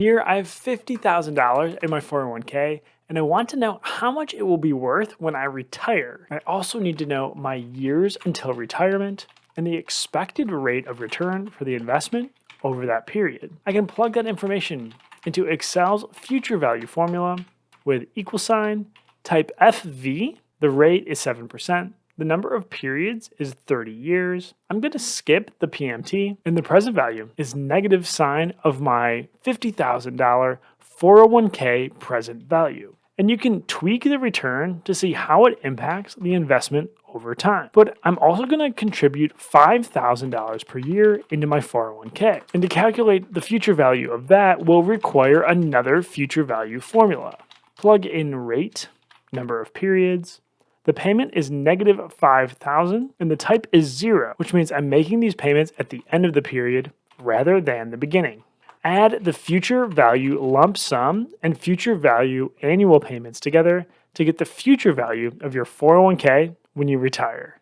Here, I have $50,000 in my 401k, and I want to know how much it will be worth when I retire. I also need to know my years until retirement and the expected rate of return for the investment over that period. I can plug that information into Excel's future value formula with equal sign, type FV, the rate is 7%. The number of periods is 30 years. I'm going to skip the PMT, and the present value is negative sign of my $50,000 401k present value. And you can tweak the return to see how it impacts the investment over time. But I'm also going to contribute $5,000 per year into my 401k. And to calculate the future value of that will require another future value formula. Plug in rate, number of periods. The payment is negative 5,000 and the type is 0, which means I'm making these payments at the end of the period rather than the beginning. Add the future value lump sum and future value annual payments together to get the future value of your 401k when you retire.